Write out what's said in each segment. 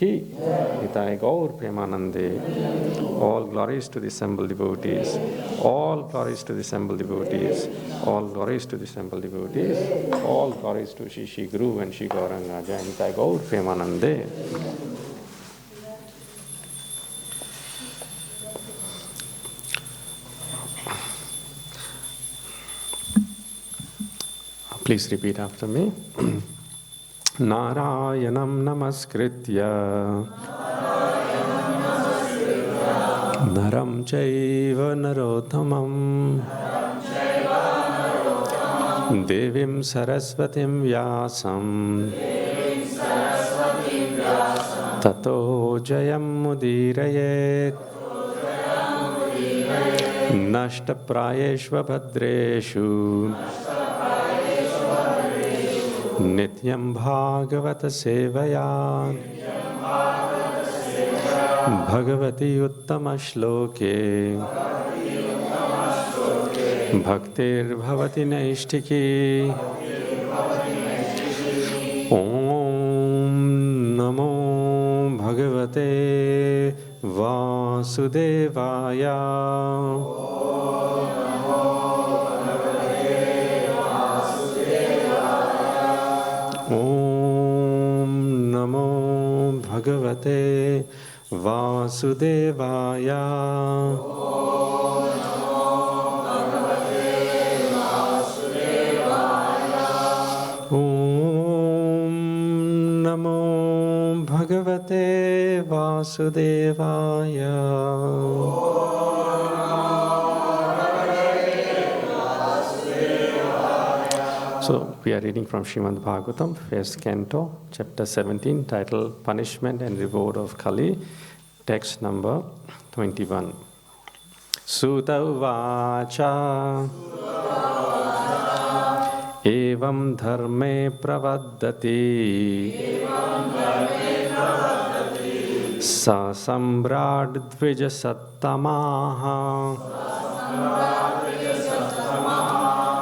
की, निताय गौर प्रेमानंदे. All glories to the assembled devotees. All glories to the assembled devotees. All glories to the assembled devotees. All glories to Shri Guru and Shri Gauranga. Jai Nitai Gaur Premanande. Please repeat after me. Narayanam namaskritya naram chaiva narottamam devim saraswatim vyasam tato jayam mudirayet nashta prayeshva bhadreshu Nityam Bhagavata Sevaya Bhagavati Uttama Shloke Bhaktir Bhavati Naishtiki Om Namo Bhagavate Vasudevaya Om Namo Bhagavate Vasudevaya. Om Namo Bhagavate Vasudevaya. So, we are reading from Srimad Bhagavatam, first canto, chapter 17, titled Punishment and Reward of Kali, text number 21. Sutta Uvacha Evam dharme pravaddati Sa sambrad dvija sattamaha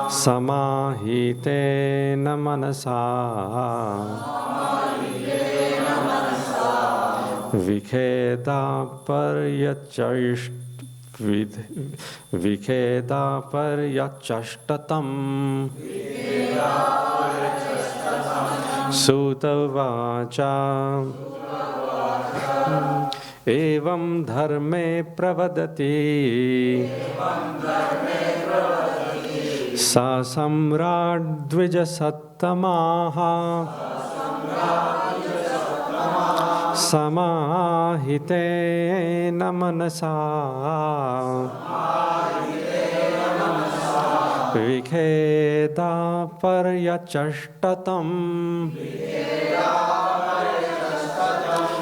Samahitena manasa Vikheda paryachashtatam Sutta Uvacha Evam dharme pravadati Sa samrad dvija sattamaha Samahitena manasa Vikheda paryachashtatam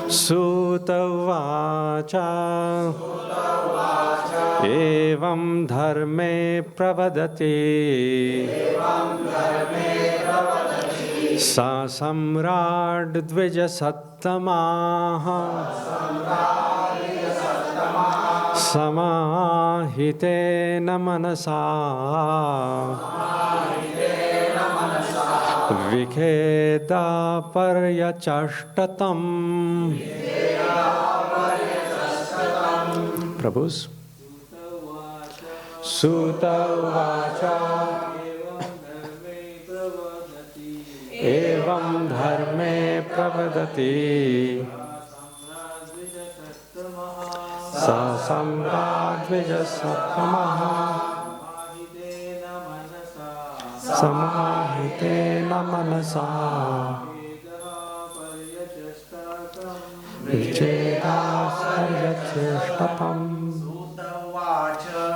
Sutta Uvacha Evam dharme pravadati Sa samrad dvija sattamaha Samahitena manasa Vikheda paryachashtatam. Prabhus. Sutta Uvacha Evam dharme pravadati Sa samrad dvija sattamaha Samahitena manasa Vikheda paryachashtatam.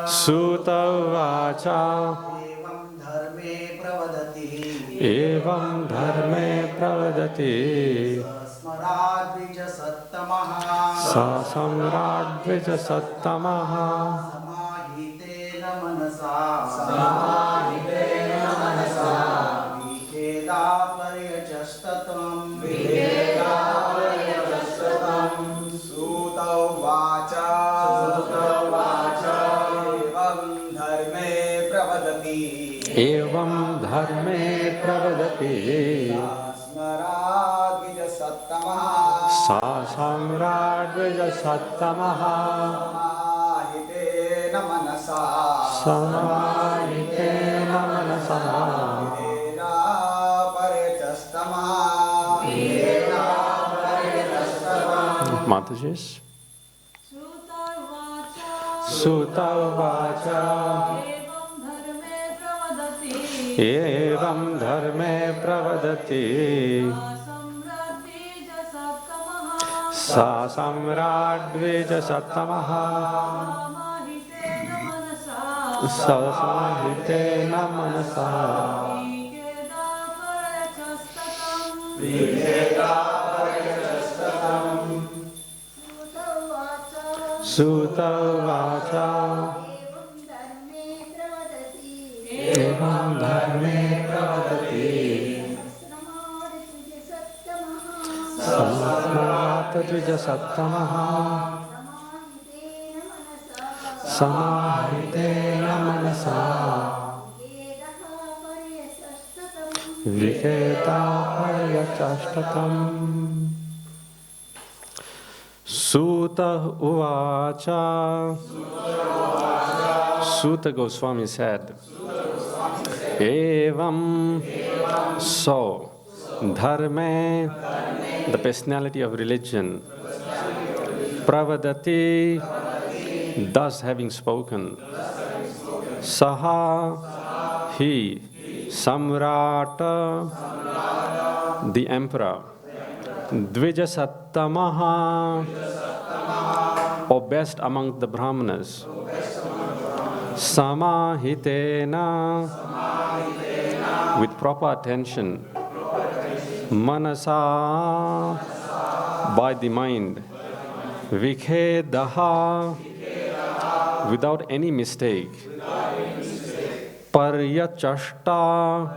Sutta Uvacha Evam dharme pravadati Sa samrad dvija sattamaha Vikheda paryachashtatam. Sutta Uvacha Evam dharme pravadati Sa Samrat Vijasatamaha Samahitena manasa Samahitena Manasa Veda Parichastama Veda Parichastama Matajis Suta Vacha Evam Dharme Pravadati Sa Samrat Vijasatamaha Samahitena Manasa Veda Parichastama Suta Vacha Evam Dharme Pravadati Samrat Vijasatamaha Samahitena Manasa Viketa Paryachastatam Suta Uvacha Suta Goswami said, Evam, so, Dharme, the personality of religion, Pravadati, thus having spoken, Saha, he, Samrata, the emperor, Dvijasattamaha, or best among the Brahmanas, Samahitena, with proper attention, Manasa, by the mind, Vikhedaha, without any mistake, Paryachashta,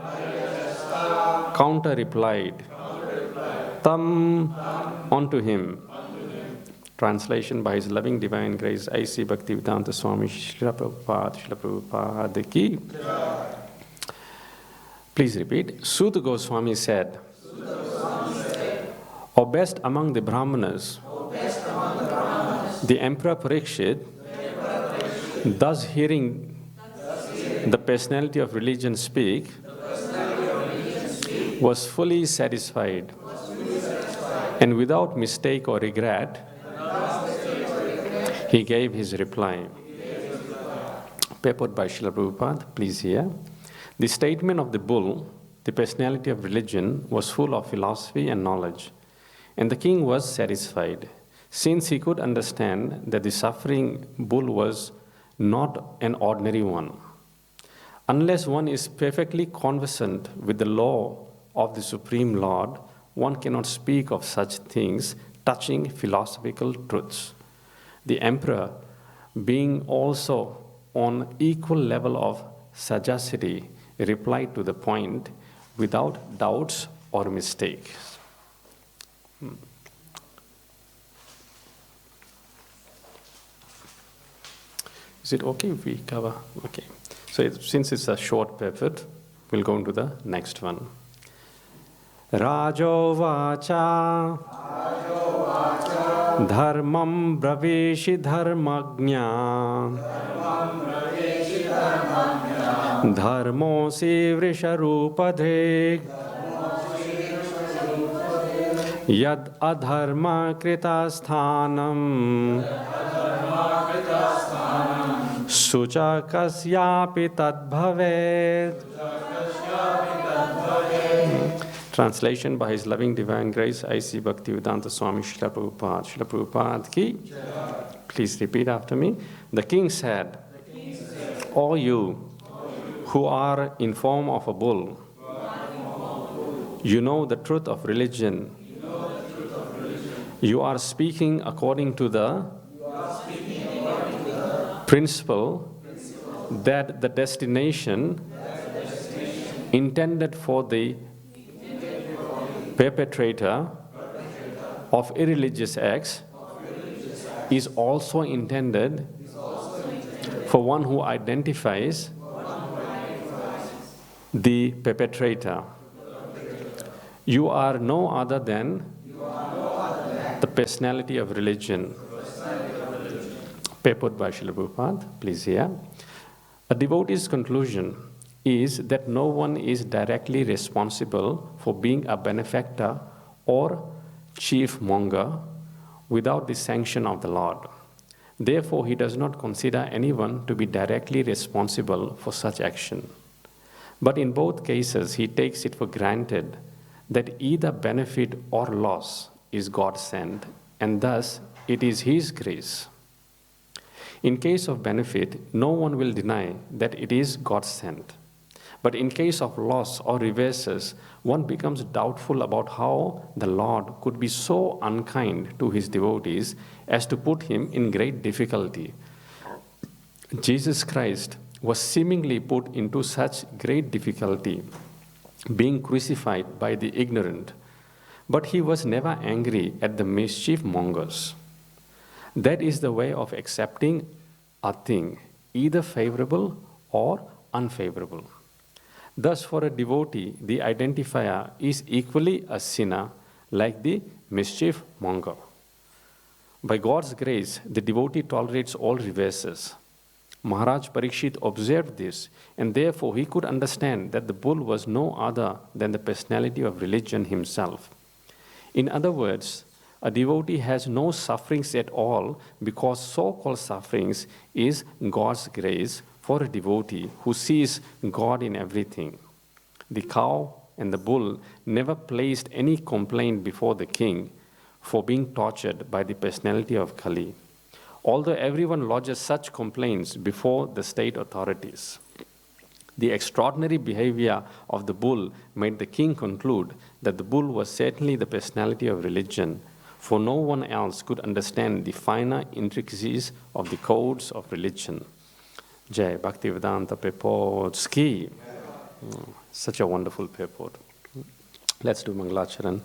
counter replied, Tam, unto him. Translation by His loving divine grace, A.C. Bhaktivedanta Swami Srila Prabhupada ki. Please repeat. Suta Goswami said, O best among the Brahmanas, the Emperor Parikshit, thus hearing the personality of religion speak, was fully satisfied and without mistake or regret, he gave his reply. Purport by Srila Prabhupada, please hear. The statement of the bull, the personality of religion, was full of philosophy and knowledge, and the king was satisfied, since he could understand that the suffering bull was not an ordinary one. Unless one is perfectly conversant with the law of the Supreme Lord, one cannot speak of such things touching philosophical truths. The emperor, being also on equal level of sagacity, replied to the point without doubts or mistakes. Is it okay if we cover? Okay. So since it's a short purport, we'll go into the next one. Rajo vacha dharmam braveshi dharmagnya dharmosi vrisharupadhe yad adharma kritasthanam sucha kasyapi tadbhavet. Translation by His loving divine grace, A.C. Bhaktivedanta Swami Srila Prabhupada. Srila Prabhupada ki. Please repeat after me. The king said, O you who are in form of a bull, you know the truth of religion. You are speaking according to the principle that the destination intended for the perpetrator of irreligious acts is also intended for one who identifies the perpetrator. You are no other than Personality of religion. Purport by Srila Prabhupada, please hear. A devotee's conclusion is that no one is directly responsible for being a benefactor or chief monger without the sanction of the Lord. Therefore, he does not consider anyone to be directly responsible for such action. But in both cases, he takes it for granted that either benefit or loss is God sent, and thus it is His grace. In case of benefit, no one will deny that it is God sent. But in case of loss or reverses, one becomes doubtful about how the Lord could be so unkind to His devotees as to put him in great difficulty. Jesus Christ was seemingly put into such great difficulty, being crucified by the ignorant, but He was never angry at the mischief mongers. That is the way of accepting a thing, either favorable or unfavorable. Thus, for a devotee, the identifier is equally a sinner like the mischief monger. By God's grace, the devotee tolerates all reverses. Maharaj Parikshit observed this, and therefore he could understand that the bull was no other than the personality of religion himself. In other words, a devotee has no sufferings at all because so-called sufferings is God's grace for a devotee who sees God in everything. The cow and the bull never placed any complaint before the king for being tortured by the personality of Kali, although everyone lodges such complaints before the state authorities. The extraordinary behavior of the bull made the king conclude that the bull was certainly the personality of religion, for no one else could understand the finer intricacies of the codes of religion. Jai Bhaktivedanta Purports Ki. Such a wonderful purport. Let's do Mangalacharan.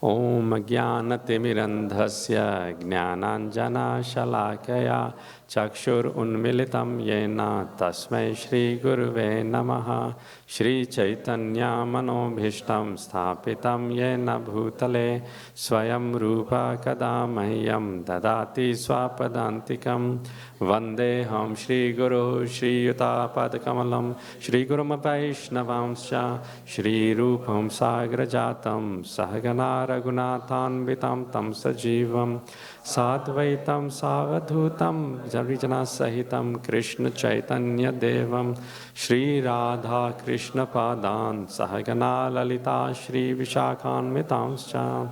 Om Jnanatirandhasya Jnananjana Shalakaya Chakshur Unmilitam Yena Tasmai Shri Guruve Namaha Shri Chaitanya Manobhishtam Sthapitam Yena Bhutale Swayam Rupa Kadamahyam Dadati Swapadantikam Vandeham Shri Guru Shri Yuta Padakamalam Shri Guruma Vaishnavamscha Shri Rupam Sagrajatam Sahagana Raghunathanvitam Tam Sajivam Sadvaitam Savadhutam Jarijana Sahitam Krishna Chaitanya Devam Shri Radha Krishna Padan Sahagana Lalita Shri Vishakhanvitamscha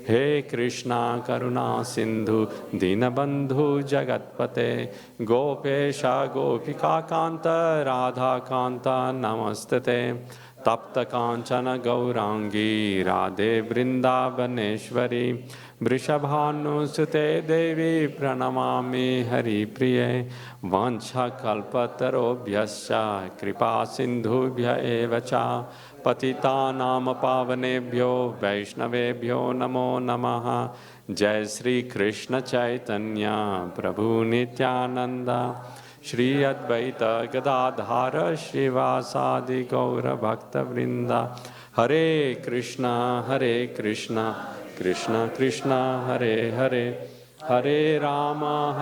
He Krishna Karuna Sindhu Dinabandhu Jagatpate Gopesha Gopika Kanta Radha Kanta Namastate Tapta Kanchana Gaurangi Radhe Vrindavaneshwari Vrishabhanu Sute Devi Pranamami Hari Priye Vancha Kalpatarobhyascha Kripa Sindhubhya Evacha Patitanam Pavanebhyo Vaishnavebhyo Namo Namaha Jai Sri Krishna Chaitanya Prabhu Nityananda Shri Advaita Gadadhara Srivasadi Gaura Bhakta Vrinda Hare Krishna Krishna Krishna Hare Hare Hare Rama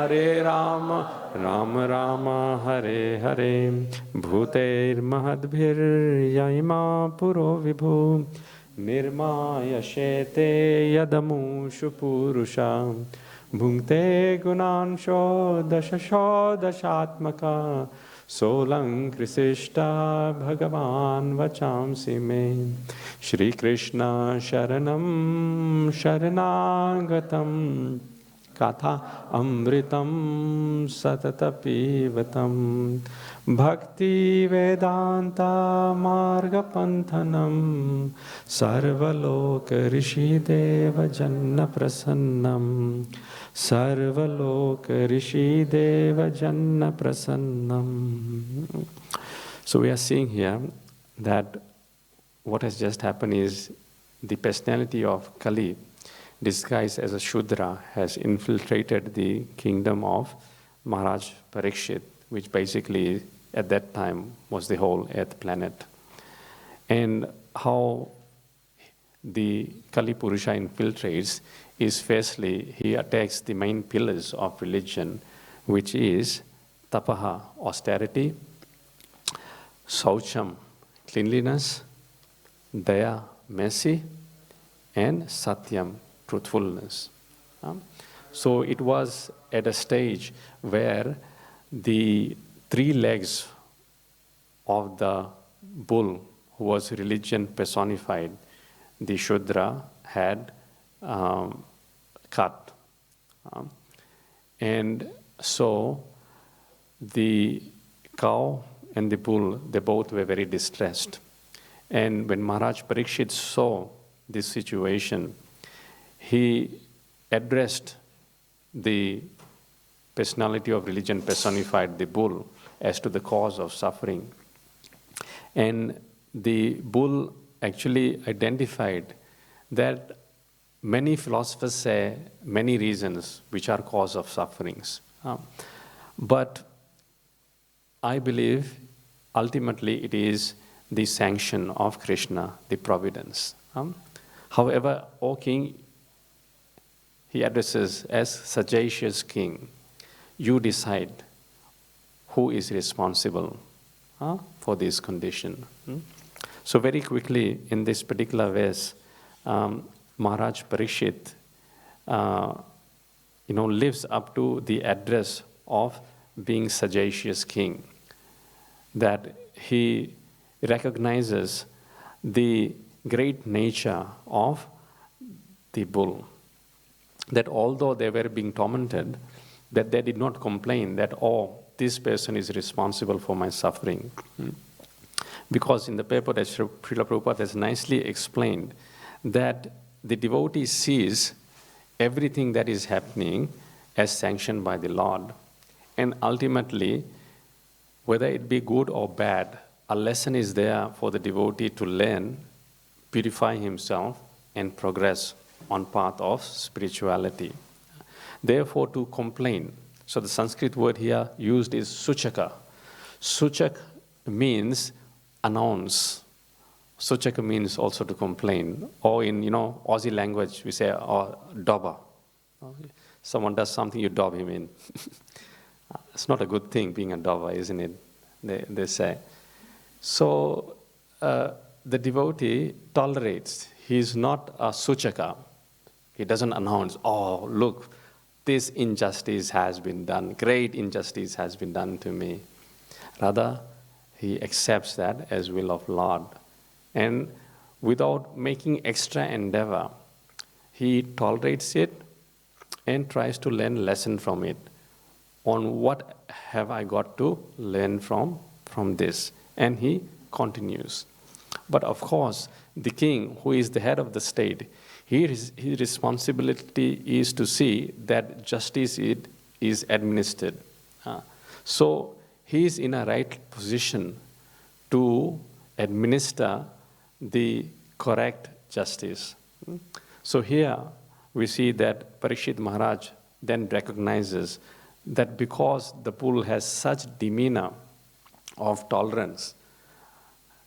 Rama Rama Hare Hare Bhuter Mahadbhir Yaima Puro Vibhu Nirmaya Shete Yadamushu Purusha Bhungte Gunansho Dashasho Dashatmaka Solang Krisishta Bhagavan Vachamsi Me Shri Krishna Sharanam Sharanagatam Katha Amritam Satatapivatam Bhakti Vedanta Marga Panthanam Sarvaloka Rishi Deva Janna Prasannam Sarvaloka Rishi Deva Janna Prasannam. So we are seeing here that what has just happened is the personality of Kali, disguised as a Shudra, has infiltrated the kingdom of Maharaj Parikshit, which basically at that time was the whole earth planet. And how the Kali Purusha infiltrates is firstly, he attacks the main pillars of religion, which is tapaha, austerity, saucham, cleanliness, daya, mercy, and satyam, truthfulness. So it was at a stage where the three legs of the bull, who was religion personified, the Shudra, had cut. And so the cow and the bull, they both were very distressed. And when Maharaj Parikshit saw this situation, he addressed the personality of religion personified, the bull, as to the cause of suffering. And the bull actually identified that many philosophers say many reasons which are cause of sufferings. But I believe ultimately it is the sanction of Krishna, the providence. However, O king, he addresses as sagacious king, you decide who is responsible for this condition. So very quickly in this particular verse, Maharaj Parikshit, lives up to the address of being sagacious king, that he recognizes the great nature of the bull, that although they were being tormented, that they did not complain that, oh, this person is responsible for my suffering. Because in the paper that Srila Prabhupada has nicely explained that the devotee sees everything that is happening as sanctioned by the Lord. And ultimately, whether it be good or bad, a lesson is there for the devotee to learn, purify himself, and progress on path of spirituality. Therefore, to complain. So the Sanskrit word here used is suchaka. Suchak means announce. Suchaka means also to complain. Or in Aussie language, we say dobber. Someone does something, you dob him in. It's not a good thing being a dobber, isn't it? They say. So the devotee tolerates. He's not a suchaka. He doesn't announce, oh, look, this injustice has been done. Great injustice has been done to me. Rather, he accepts that as will of Lord. And without making extra endeavor, he tolerates it and tries to learn lesson from it. On what have I got to learn from this? And he continues. But of course, the king, who is the head of the state, his responsibility is to see that justice is administered. So he is in a right position to administer the correct justice. So here we see that Parikshit Maharaj then recognizes that because the bull has such demeanor of tolerance,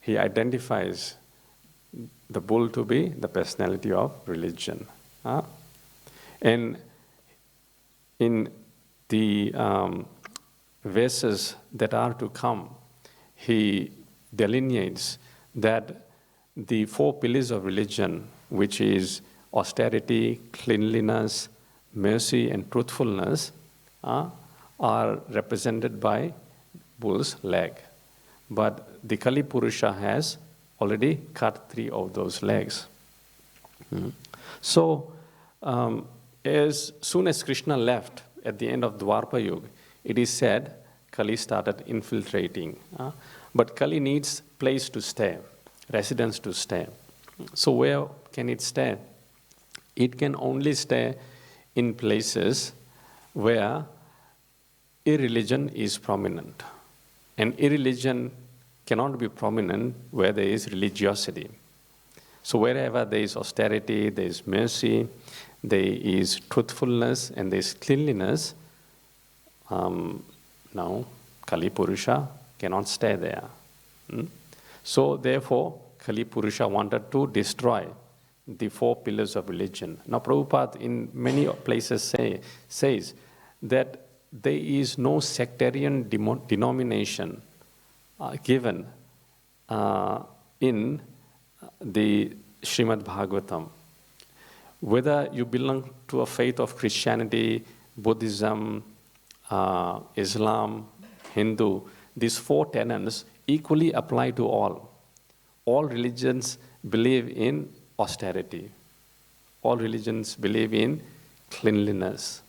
he identifies the bull to be the personality of religion. And in the verses that are to come, he delineates that the four pillars of religion, which is austerity, cleanliness, mercy, and truthfulness, are represented by bull's leg. But the Kali Purusha has already cut 3 of those legs. So, as soon as Krishna left at the end of Dwapara Yuga, it is said Kali started infiltrating. But Kali needs place to stay, residence to stay. So where can it stay? It can only stay in places where irreligion is prominent. And irreligion cannot be prominent where there is religiosity. So wherever there is austerity, there is mercy, there is truthfulness, and there is cleanliness, now Kali Purusha cannot stay there. So therefore, Kali Purusha wanted to destroy the four pillars of religion. Now, Prabhupada in many places says that there is no sectarian denomination given in the Srimad Bhagavatam. Whether you belong to a faith of Christianity, Buddhism, Islam, Hindu, these four tenets equally apply to all. All religions believe in austerity. All religions believe in cleanliness.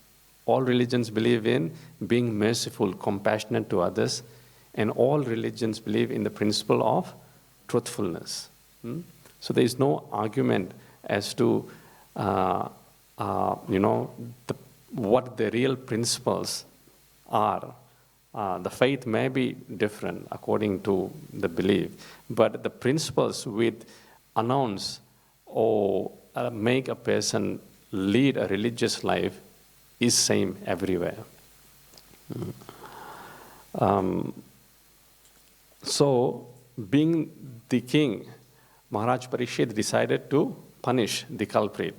All religions believe in being merciful, compassionate to others. And all religions believe in the principle of truthfulness. So there is no argument as to what the real principles are. The faith may be different according to the belief, but the principles which announce or make a person lead a religious life is same everywhere. So, being the king, Maharaj Parikshit decided to punish the culprit,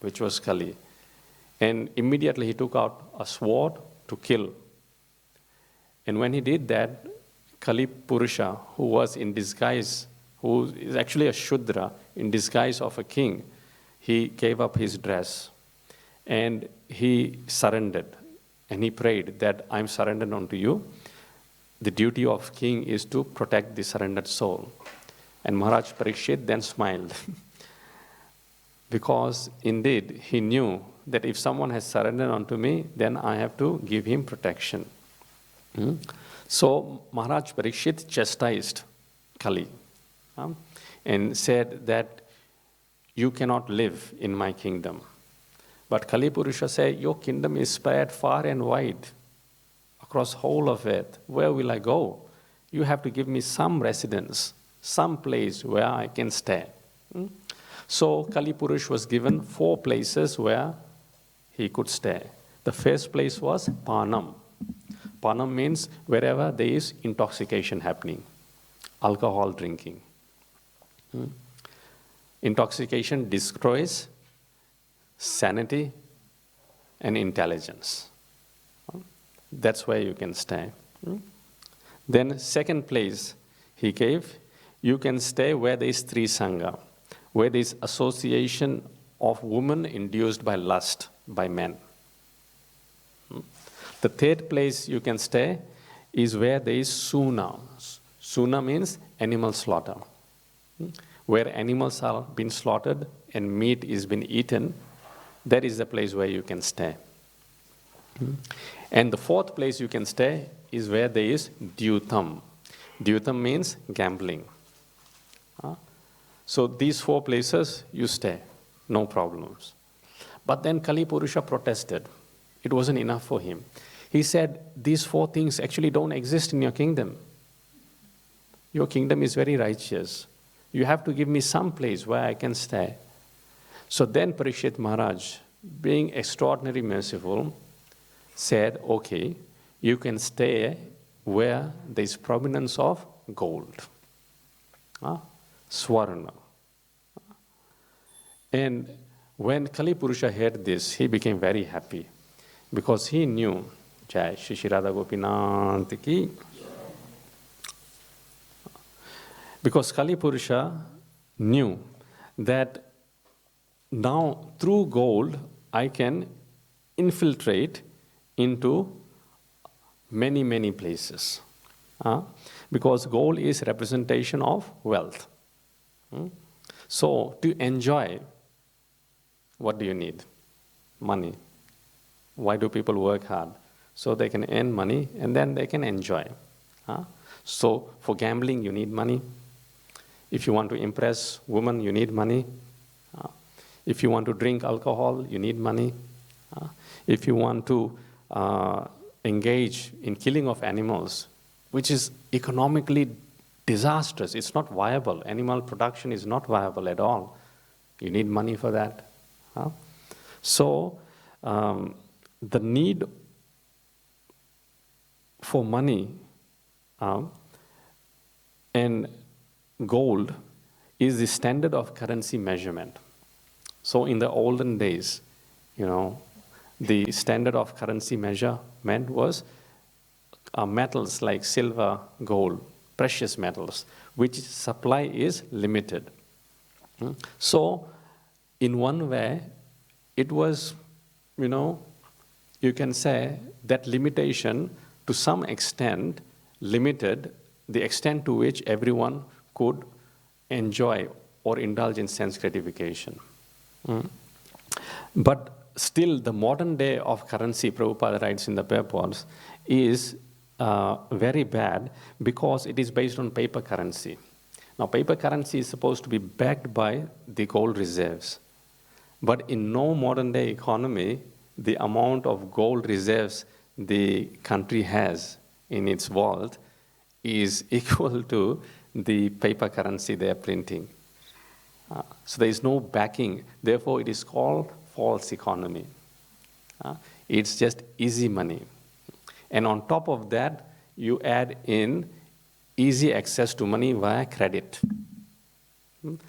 which was Kali. And immediately he took out a sword to kill. And when he did that, Kali Purusha, who was in disguise, who is actually a Shudra in disguise of a king, he gave up his dress and he surrendered. And he prayed that I'm surrendered unto you. The duty of king is to protect the surrendered soul. And Maharaj Parikshit then smiled because indeed he knew that if someone has surrendered unto me, then I have to give him protection. So Maharaj Parikshit chastised Kali and said that you cannot live in my kingdom. But Kali Purusha said, your kingdom is spread far and wide across whole of it. Where will I go? You have to give me some residence, some place where I can stay. So Kali Purusha was given 4 places where he could stay. The first place was Panam. Panam means wherever there is intoxication happening, alcohol drinking. Intoxication destroys sanity and intelligence. That's where you can stay. Then second place he gave, you can stay where there is Stri Sangha, where there is association of women induced by lust by men. The third place you can stay is where there is Suna. Suna means animal slaughter. Where animals are being slaughtered and meat is being eaten, that is the place where you can stay. And the fourth place you can stay is where there is Dyutam. Dyutam means gambling. So these 4 places you stay, no problems. But then Kali Purusha protested. It wasn't enough for him. He said, these 4 things actually don't exist in your kingdom. Your kingdom is very righteous. You have to give me some place where I can stay. So then Parikshit Maharaj, being extraordinarily merciful, said, okay, you can stay where there is prominence of gold. Swarna. And when Kali Purusha heard this, he became very happy because he knew, Jai Shri Radha Gopinath ki. Because Kali Purusha knew that now through gold I can infiltrate into many, many places. Because gold is representation of wealth. So to enjoy, what do you need? Money. Why do people work hard? So they can earn money and then they can enjoy. So for gambling, you need money. If you want to impress women, you need money. If you want to drink alcohol, you need money. If you want to engage in killing of animals, which is economically disastrous, it's not viable. Animal production is not viable at all. You need money for that. So the need for money and gold is the standard of currency measurement. So in the olden days, the standard of currency measurement was metals like silver, gold, precious metals, which supply is limited. So in one way, it was, you can say that limitation to some extent limited the extent to which everyone could enjoy or indulge in sense gratification. But still, the modern day of currency, Prabhupada writes in the purports, is very bad because it is based on paper currency. Now, paper currency is supposed to be backed by the gold reserves. But in no modern day economy, the amount of gold reserves the country has in its vault is equal to the paper currency they are printing. So there is no backing. Therefore, it is called false economy. It's just easy money. And on top of that, you add in easy access to money via credit.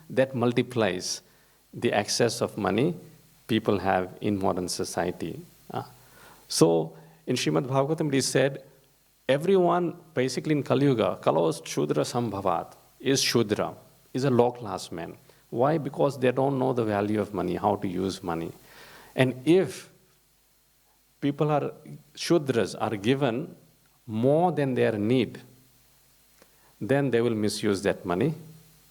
That multiplies the access of money people have in modern society. So in Srimad Bhagavatam it is said, everyone basically in Kali Yuga, Kalos Shudra Sambhavat, is Shudra, is a low class man. Why? Because they don't know the value of money, how to use money. And if Shudras are given more than their need, then they will misuse that money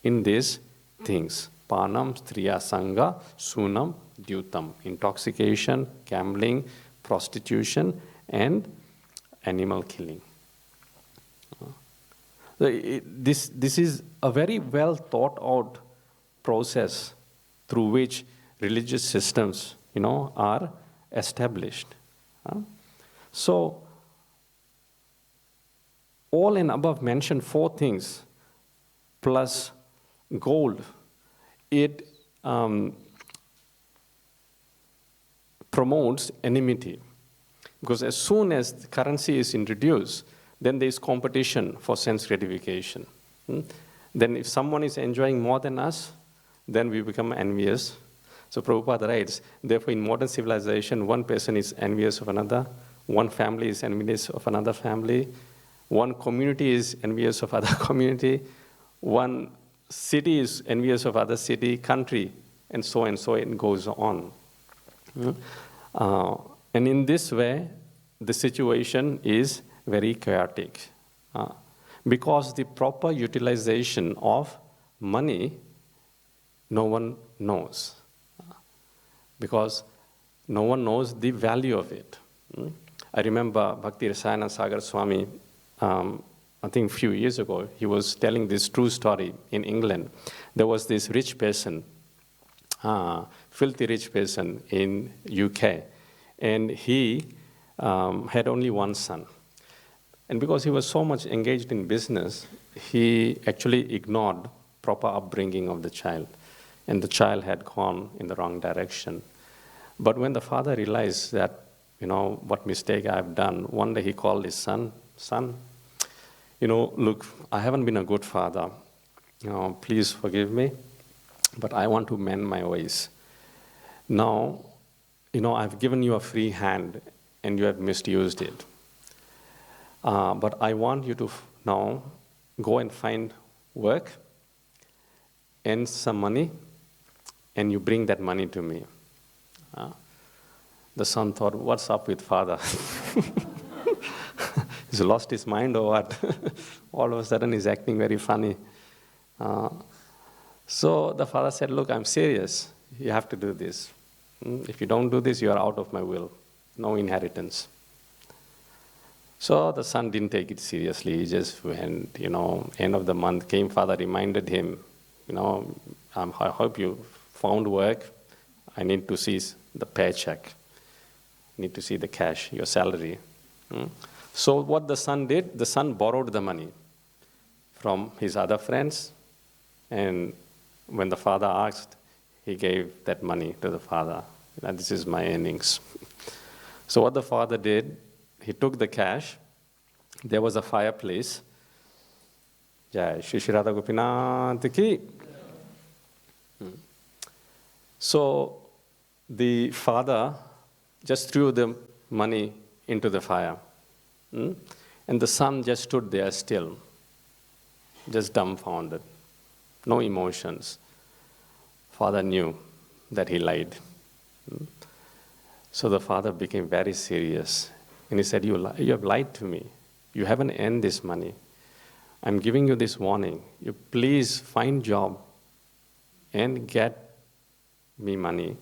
in these things. Panam, Striya Sangha, Sunam, Dyutam. Intoxication, gambling, prostitution, and animal killing. This is a very well thought out process through which religious systems, are established. So, all and above mentioned 4 things plus gold, it promotes enmity. Because as soon as the currency is introduced, then there is competition for sense gratification. Then if someone is enjoying more than us, then we become envious. So Prabhupada writes, therefore in modern civilization, one person is envious of another, one family is envious of another family, one community is envious of other community, one city is envious of other city, country, and so it goes on. And in this way, the situation is very chaotic. Because the proper utilization of money, no one knows. Because no one knows the value of it. I remember Bhakti Rasayana Sagar Swami, I think a few years ago, he was telling this true story in England. There was this rich person, filthy rich person in UK, and he had only one son. And because he was so much engaged in business, he actually ignored proper upbringing of the child. And the child had gone in the wrong direction. But when the father realized that, what mistake I've done, one day he called his son, look, I haven't been a good father. Please forgive me, but I want to mend my ways. Now, I've given you a free hand and you have misused it. But I want you to now go and find work, earn some money, and you bring that money to me. The son thought, what's up with father? He's lost his mind or what? All of a sudden he's acting very funny. So the father said, look, I'm serious. You have to do this. If you don't do this, you are out of my will. No inheritance. So the son didn't take it seriously. He just went, end of the month came, father reminded him, I hope you found work. I need to see the paycheck. I need to see the cash, your salary. So what the son did, the son borrowed the money from his other friends. And when the father asked, he gave that money to the father. This is my earnings. So what the father did, he took the cash. There was a fireplace. Jai Shri Shri Radha Gopinath ki. So the father just threw the money into the fire. And the son just stood there still, just dumbfounded, no emotions. Father knew that he lied. So the father became very serious. And he said, you have lied to me. You haven't earned this money. I'm giving you this warning. You please find job and get me money.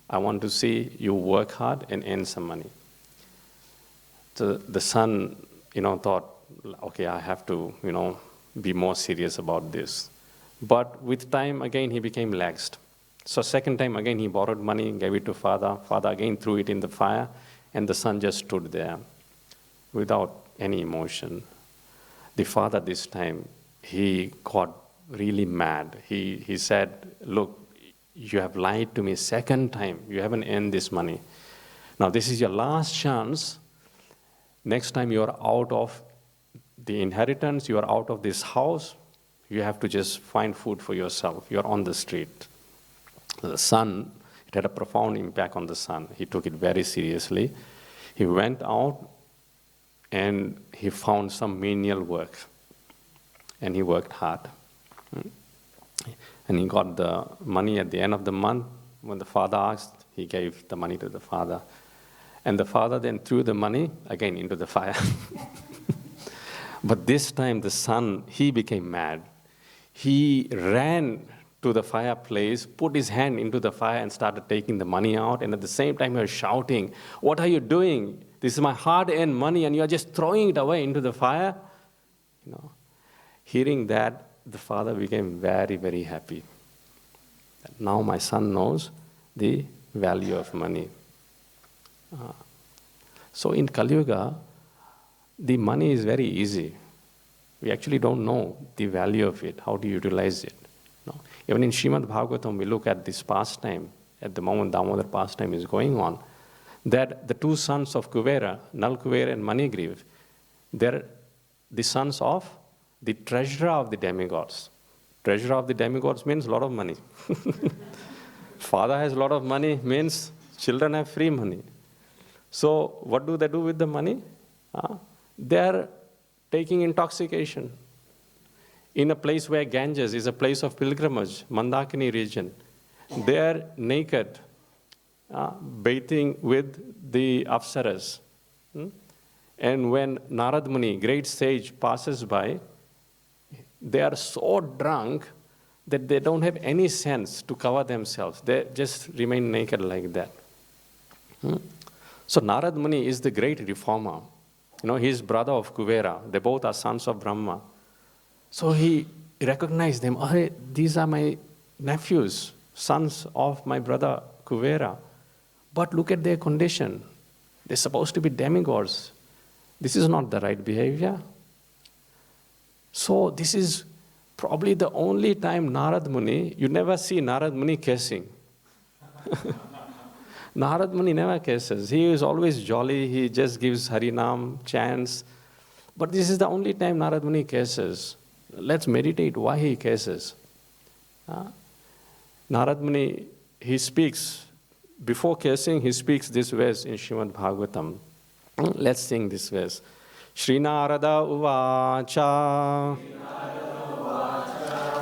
I want to see you work hard and earn some money. So the son, thought, okay, I have to, be more serious about this. But with time, again, he became laxed. So second time, again, he borrowed money, gave it to father. Father again threw it in the fire, and the son just stood there without any emotion. The father this time, he got really mad. He said, look, you have lied to me second time. You haven't earned this money. Now, this is your last chance. Next time you are out of the inheritance, you are out of this house, you have to just find food for yourself. You're on the street. The son, it had a profound impact on the son. He took it very seriously. He went out and he found some menial work. And he worked hard. And he got the money at the end of the month. When the father asked, he gave the money to the father. And the father then threw the money again into the fire. But this time the son, he became mad. He ran to the fireplace, put his hand into the fire and started taking the money out. And at the same time he was shouting, what are you doing? This is my hard-earned money and you're just throwing it away into the fire. Hearing that, the father became very, very happy. Now my son knows the value of money. So in Kali Yuga, the money is very easy. We actually don't know the value of it, how to utilize it. Even in Srimad Bhagavatam, we look at this pastime, at the moment Damodar pastime is going on, that the two sons of Kuvera, Nal Kuvera and Manigriv, they're the sons of the treasurer of the demigods. Treasurer of the demigods means a lot of money. Father has a lot of money means children have free money. So what do they do with the money? They're taking intoxication. In a place where Ganges is a place of pilgrimage, Mandakini region, they're naked, bathing with the Apsaras. And when Narad Muni, great sage, passes by, they are so drunk that they don't have any sense to cover themselves. They just remain naked like that. So Narad Muni is the great reformer. He's brother of Kuvera. They both are sons of Brahma. So he recognized them. Oh, these are my nephews, sons of my brother Kuvera. But look at their condition. They're supposed to be demigods. This is not the right behavior. So this is probably the only time Narad Muni, you never see Narad Muni cursing. Narad Muni never curses. He is always jolly. He just gives Harinam, chants. But this is the only time Narad Muni curses. Let's meditate why he curses. Narad Muni, he speaks, before cursing, he speaks this verse in Srimad Bhagavatam. Let's sing this verse. Shri Narada Uvacha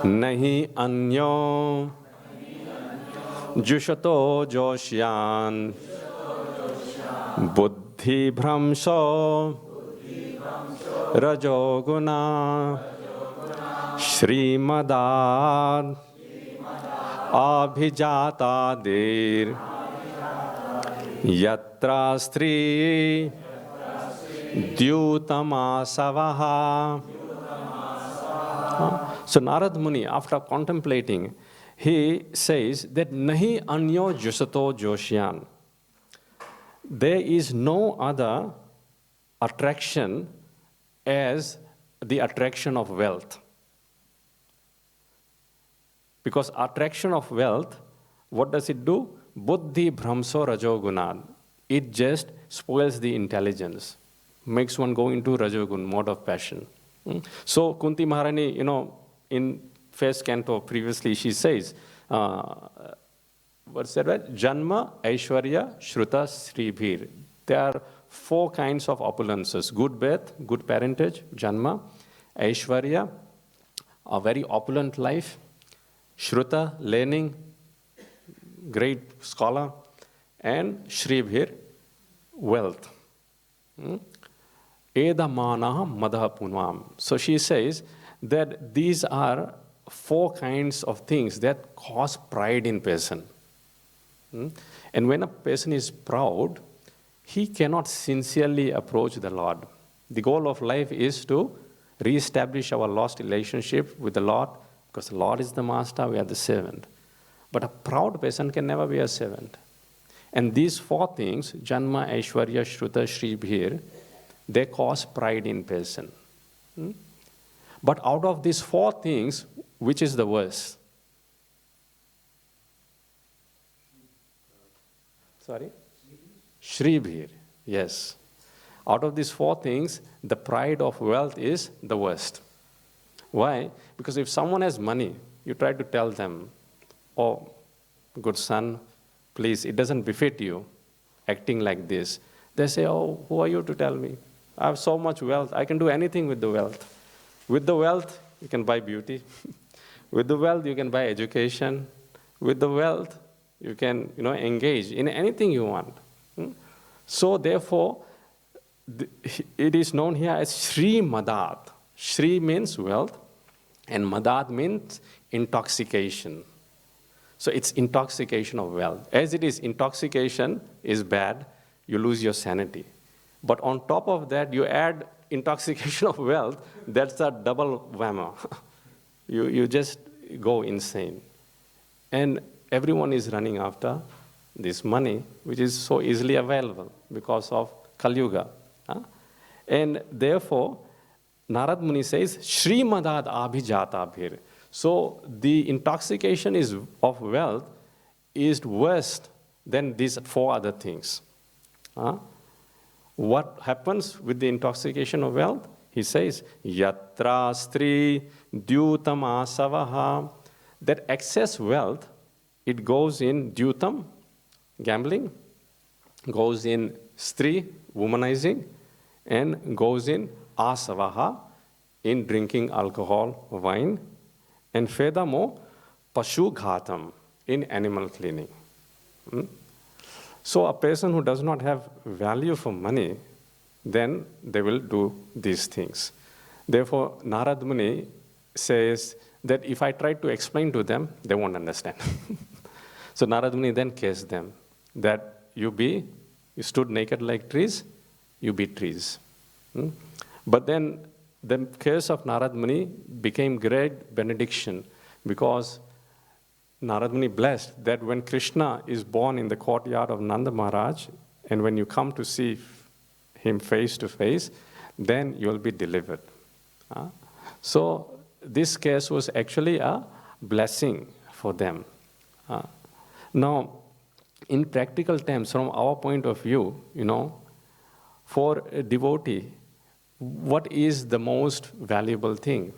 Nahi Anyo Jushato Joshyan Buddhi Bhramso Rajoguna Shrimadad Abhijata Dir Yatra Stri Dyutamasavaha. So Narad Muni, after contemplating, he says that Nahi Anyo Jusato Joshyan. There is no other attraction as the attraction of wealth. Because attraction of wealth, what does it do? Buddhi Bhramso Rajogunad. It just spoils the intelligence, makes one go into Rajogun, mode of passion. So Kunti Maharani, in first canto previously, she says, what's that right? Janma, Aishwarya, Shruta, Sribhir. There are four kinds of opulences: good birth, good parentage, Janma; Aishwarya, a very opulent life; Shruta, learning, great scholar; and Shribhir, wealth. Edamanaha madha punvam. So she says that these are four kinds of things that cause pride in person. And when a person is proud, he cannot sincerely approach the Lord. The goal of life is to reestablish our lost relationship with the Lord, because the Lord is the master, we are the servant. But a proud person can never be a servant. And these four things, Janma, Aishwarya, Shruta, Shribhir, they cause pride in person. But out of these four things, which is the worst? Sorry? Shribhir, yes. Out of these four things, the pride of wealth is the worst. Why? Because if someone has money, you try to tell them, oh, good son, please, it doesn't befit you acting like this. They say, oh, who are you to tell me? I have so much wealth. I can do anything with the wealth. With the wealth, you can buy beauty. With the wealth, you can buy education. With the wealth, you can engage in anything you want. So therefore, it is known here as Shri Madad. Shri means wealth, and Madad means intoxication. So it's intoxication of wealth. As it is, intoxication is bad, you lose your sanity. But on top of that, you add intoxication of wealth, that's a double whammer. You just go insane. And everyone is running after this money, which is so easily available because of Kali Yuga. And therefore, Narad Muni says, Shri Madad Abhijata Bhir. So the intoxication of wealth is worse than these four other things. What happens with the intoxication of wealth? He says, Yatra Stri Dyutam Asavaha. That excess wealth, it goes in Dyutam, gambling, goes in Stri, womanizing, and goes in Asavaha, in drinking alcohol, wine, and furthermore, Pashu Ghatam, in animal cleaning. So a person who does not have value for money, then they will do these things. Therefore, Narad Muni says that if I try to explain to them, they won't understand. So Narad Muni then cursed them that you stood naked like trees, you be trees. But then the curse of Narad Muni became great benediction, because Narad Muni blessed that when Krishna is born in the courtyard of Nanda Maharaj, and when you come to see him face to face, then you'll be delivered. So this case was actually a blessing for them. Now, in practical terms, from our point of view, for a devotee, what is the most valuable thing?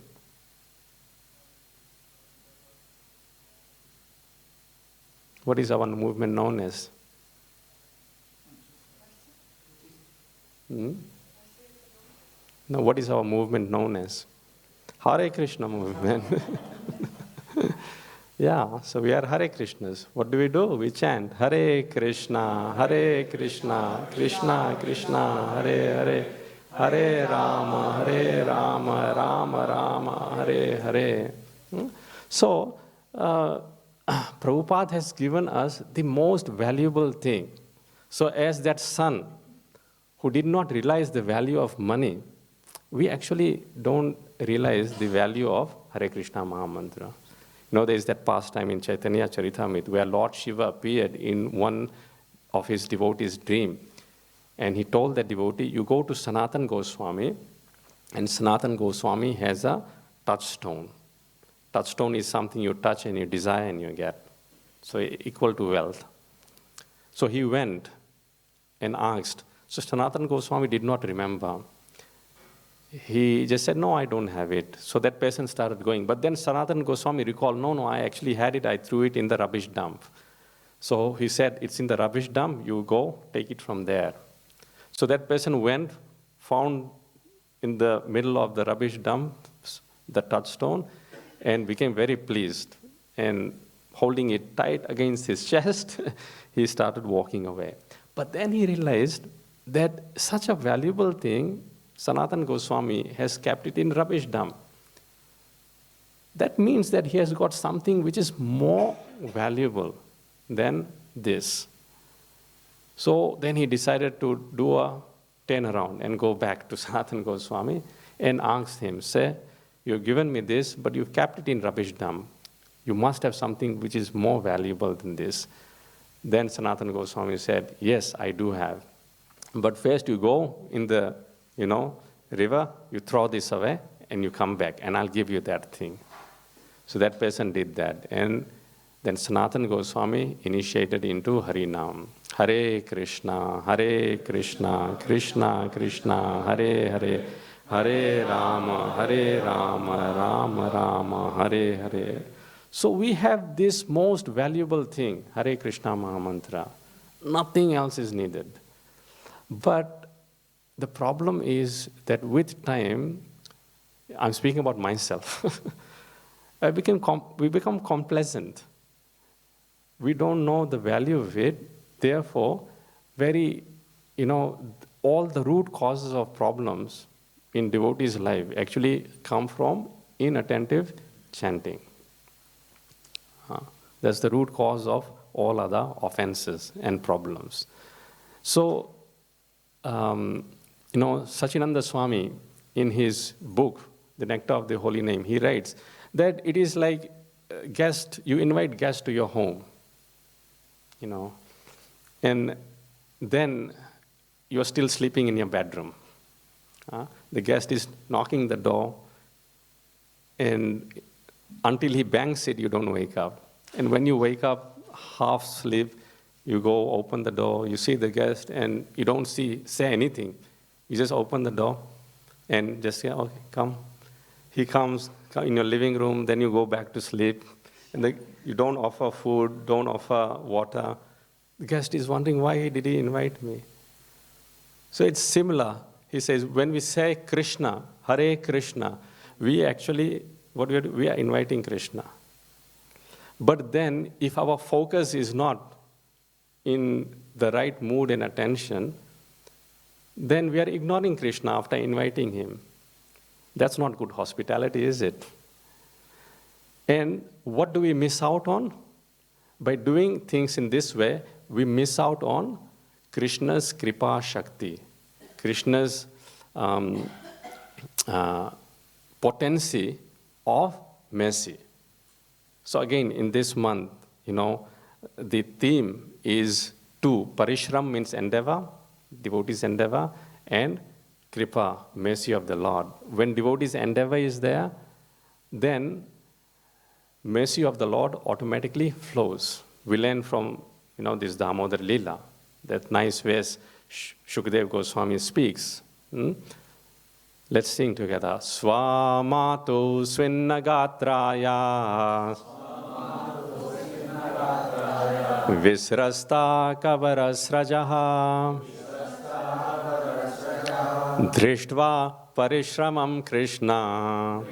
What is our movement known as? No, what is our movement known as? Hare Krishna movement. Yeah, so we are Hare Krishnas. What do? We chant Hare Krishna, Krishna Krishna, Hare Hare, Hare Rama, Rama Rama, Hare Hare. So, Prabhupada has given us the most valuable thing. So as that son who did not realize the value of money, we actually don't realize the value of Hare Krishna Mahamantra. There is that pastime in Chaitanya Charitamrita where Lord Shiva appeared in one of his devotees' dream. And he told that devotee, you go to Sanatan Goswami, and Sanatan Goswami has a touchstone. Touchstone is something you touch and you desire and you get. So equal to wealth. So he went and asked. So Sanatan Goswami did not remember. He just said, no, I don't have it. So that person started going. But then Sanatan Goswami recalled, no, I actually had it. I threw it in the rubbish dump. So he said, it's in the rubbish dump, you go, take it from there. So that person went, found in the middle of the rubbish dump the touchstone, and became very pleased. And holding it tight against his chest, he started walking away. But then he realized that such a valuable thing, Sanatana Goswami has kept it in rubbish dump. That means that he has got something which is more valuable than this. So then he decided to do a turnaround and go back to Sanatana Goswami and asked him, say, you've given me this, but you've kept it in rubbish dump. You must have something which is more valuable than this. Then Sanatana Goswami said, yes, I do have. But first you go in the, river, you throw this away, and you come back, and I'll give you that thing. So that person did that. And then Sanatana Goswami initiated into Harinam. Hare Krishna, Krishna Krishna, Hare Hare, Hare Rama, Rama Rama, Hare Hare. So we have this most valuable thing, Hare Krishna Mahamantra. Nothing else is needed. But the problem is that with time, I'm speaking about myself, we become complacent. We don't know the value of it. Therefore, all the root causes of problems in devotees' life actually come from inattentive chanting. That's the root cause of all other offenses and problems. So, Sachinanda Swami, in his book, The Nectar of the Holy Name, he writes that it is like you invite guests to your home, and then you're still sleeping in your bedroom. The guest is knocking the door, and until he bangs it, you don't wake up. And when you wake up, half asleep, you go open the door, you see the guest, and you don't say anything. You just open the door and just say, okay, come. He comes in your living room, then you go back to sleep. And you don't offer food, don't offer water. The guest is wondering, why did he invite me? So it's similar. He says, when we say Krishna, Hare Krishna, we actually, we are inviting Krishna. But then, if our focus is not in the right mood and attention, then we are ignoring Krishna after inviting him. That's not good hospitality, is it? And what do we miss out on? By doing things in this way, we miss out on Krishna's Kripa Shakti, Krishna's potency of mercy. So again, in this month, the theme is two. Parishram means endeavor, devotee's endeavor, and Kripa, mercy of the Lord. When devotee's endeavor is there, then mercy of the Lord automatically flows. We learn from, this Damodar Leela, that nice verse Shukdev Goswami speaks. Let's sing together. Swamato Swinnagatraya Visrasta Kavarasrajaha Drishtva Parishramam Krishna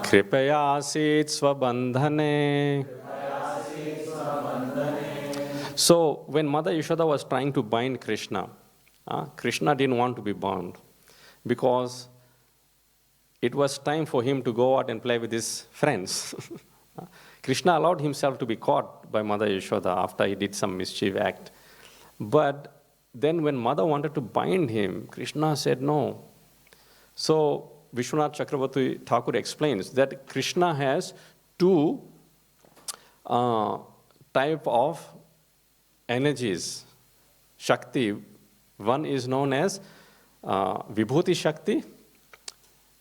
Kripayasit Swabandhane. So when Mother Yashoda was trying to bind Krishna, Krishna didn't want to be bound because it was time for him to go out and play with his friends. Krishna allowed himself to be caught by Mother Yashoda after he did some mischief act. But then when Mother wanted to bind him, Krishna said no. So Vishwanath Chakravarti Thakur explains that Krishna has two type of energies, Shakti. One is known as Vibhuti Shakti,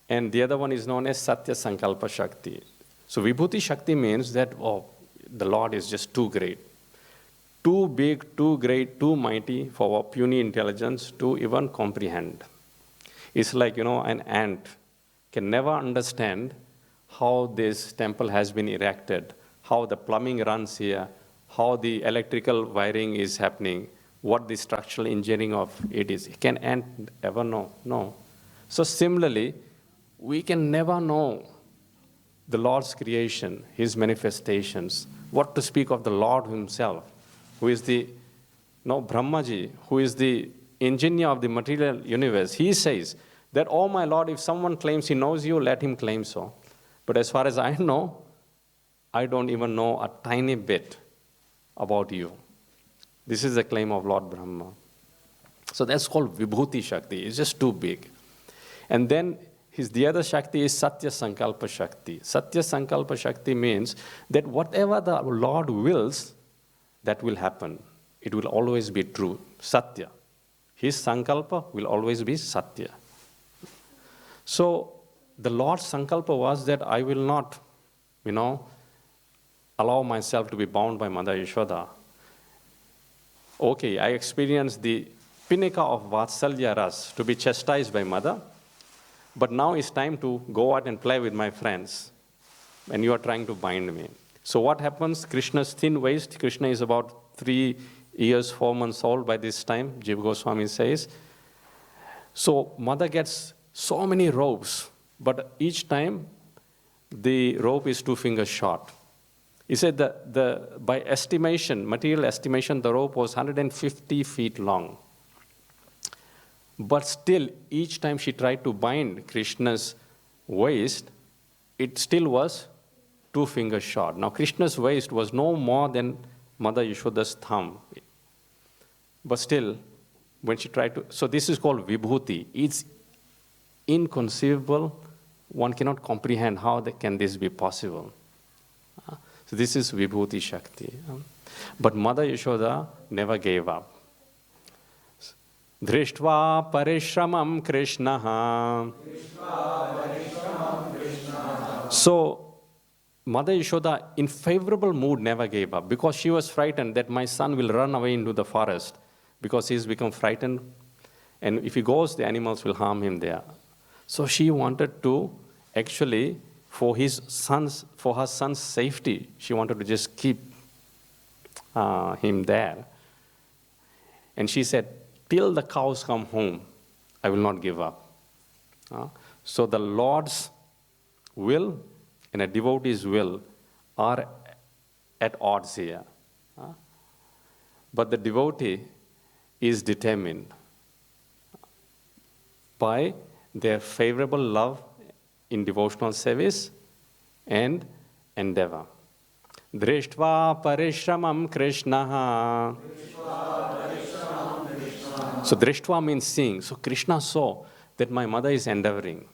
and the other one is known as Satya Sankalpa Shakti. So Vibhuti Shakti means that, the Lord is just too great, too big, too great, too mighty for our puny intelligence to even comprehend. It's like, an ant can never understand how this temple has been erected, how the plumbing runs here, how the electrical wiring is happening, what the structural engineering of it is. Can ant ever know? No. So similarly, we can never know the Lord's creation, his manifestations. What to speak of the Lord himself, who is the Brahmaji, who is the engineer of the material universe. He says that, oh my Lord, if someone claims he knows you, let him claim so. But as far as I know, I don't even know a tiny bit about you. This is the claim of Lord Brahma. So that's called Vibhuti Shakti. It's just too big. And then the other Shakti is Satya Sankalpa Shakti. Satya Sankalpa Shakti means that whatever the Lord wills, that will happen. It will always be true. Satya. His Sankalpa will always be Satya. So the Lord's Sankalpa was that I will not, allow myself to be bound by Mother Yashoda. Okay, I experienced the pinnacle of Vatsalya Ras, to be chastised by Mother. But now it's time to go out and play with my friends. And you are trying to bind me. So what happens? Krishna's thin waist. Krishna is about 3 years, 4 months old by this time, Jiva Goswami says. So Mother gets so many ropes, but each time the rope is 2 fingers short. He said that by estimation, material estimation, the rope was 150 feet long. But still, each time she tried to bind Krishna's waist, it still was 2 fingers short. Now, Krishna's waist was no more than Mother Yashoda's thumb. But still, when she tried to... So this is called Vibhuti. It's inconceivable. One cannot comprehend how can this be possible. So this is Vibhuti Shakti. But Mother Yashoda never gave up. Drishtva parishramam Krishna. So, Mother Yashoda, in favorable mood, never gave up because she was frightened that my son will run away into the forest because he's become frightened. And if he goes, the animals will harm him there. So she wanted to actually, for her son's safety, she wanted to just keep him there. And she said, till the cows come home, I will not give up. So the Lord's will and a devotee's will are at odds here. But the devotee is determined by their favorable love in devotional service and endeavor. Drishtva parishramam Krishna. So Drishtva means seeing. So Krishna saw that my mother is endeavoring.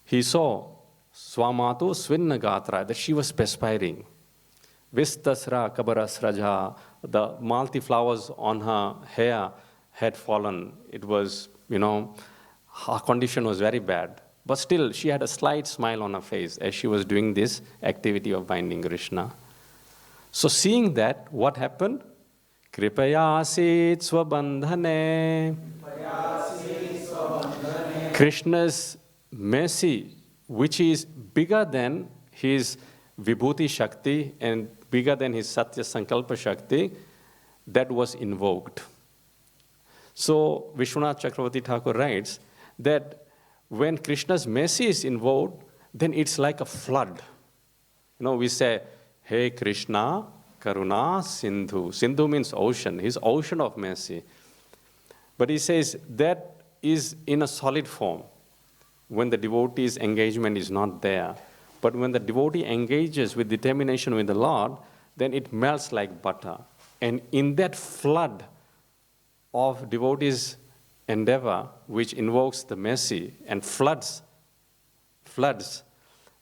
He saw Swamatu Svinna Gatra, that she was perspiring. Vistasra Kabarasraja, the malti flowers on her hair had fallen. It was, her condition was very bad. But still, she had a slight smile on her face as she was doing this activity of binding Krishna. So seeing that, what happened? Kripayasit swabandhane. Krishna's mercy, which is bigger than his Vibhuti Shakti and bigger than his Satya Sankalpa Shakti, that was invoked. So Vishwanath Chakravarti Thakur writes that when Krishna's mercy is invoked, then it's like a flood. We say, Hey Krishna, Karuna Sindhu. Sindhu means ocean. He's ocean of mercy. But he says that is in a solid form when the devotee's engagement is not there. But when the devotee engages with determination with the Lord, then it melts like butter. And in that flood of devotee's endeavor, which invokes the mercy and floods,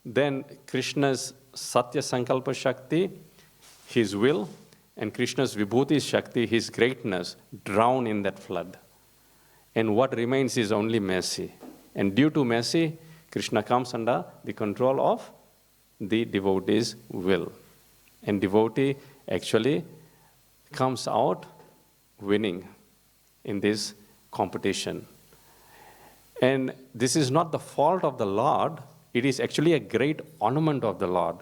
then Krishna's Satya Sankalpa Shakti, his will, and Krishna's Vibhuti Shakti, his greatness, drown in that flood. And what remains is only mercy. And due to mercy, Krishna comes under the control of the devotee's will. And devotee actually comes out winning in this competition. And this is not the fault of the Lord, it is actually a great ornament of the Lord,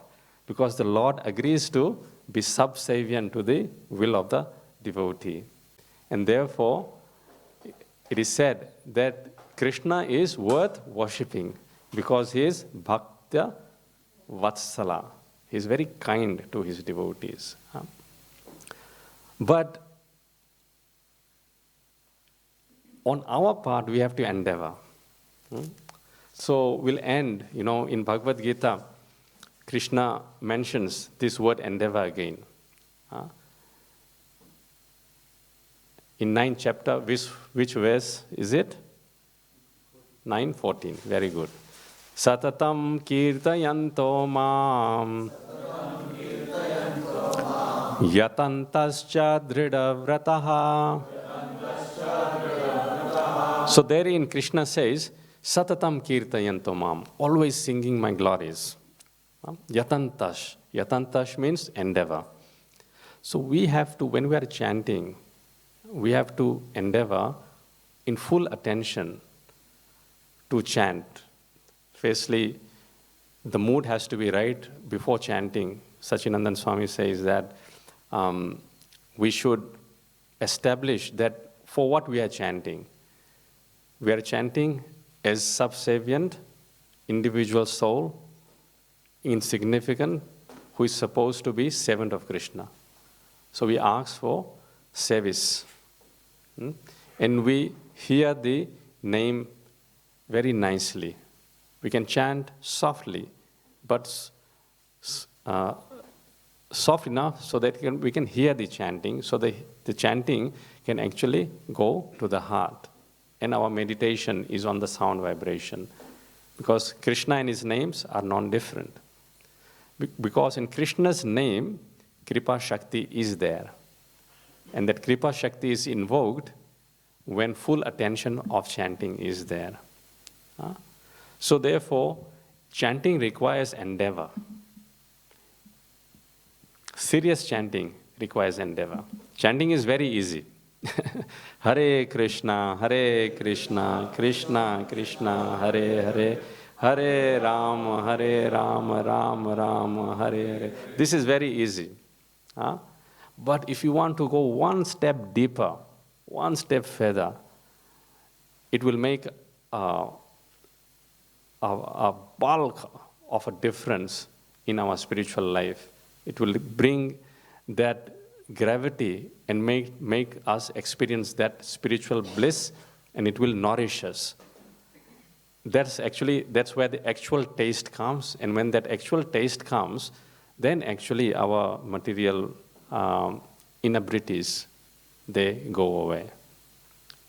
because the Lord agrees to be subservient to the will of the devotee. And therefore, it is said that Krishna is worth worshipping because he is Bhakta Vatsala. He is very kind to his devotees. But on our part, we have to endeavor. So we'll end, in Bhagavad Gita, Krishna mentions this word endeavor again. In 9th chapter, which verse is it? 9:14. Very good. Satatam kirtayanto mam yatantascha dridhavrataha. So therein Krishna says, Satatam kirtayanto mam, always singing my glories. Yatantash. Yatantash means endeavor. So we have to, when we are chanting, we have to endeavor in full attention to chant. Firstly, the mood has to be right before chanting. Sachinandan Swami says that we should establish that for what we are chanting. We are chanting as subservient, individual soul, insignificant, who is supposed to be servant of Krishna. So we ask for service. And we hear the name very nicely. We can chant softly, but soft enough so that we can hear the chanting, so the chanting can actually go to the heart. And our meditation is on the sound vibration. Because Krishna and his names are non-different. Because in Krishna's name, Kripa Shakti is there. And that Kripa Shakti is invoked when full attention of chanting is there. So therefore, chanting requires endeavor. Serious chanting requires endeavor. Chanting is very easy. Hare Krishna, Krishna Krishna, Hare Hare, Hare Ram, Ram Ram, Hare Hare. This is very easy. But if you want to go one step deeper, one step further, it will make a bulk of a difference in our spiritual life. It will bring that gravity and make us experience that spiritual bliss, and it will nourish us. That's where the actual taste comes, and when that actual taste comes, then actually our material inabilities, they go away.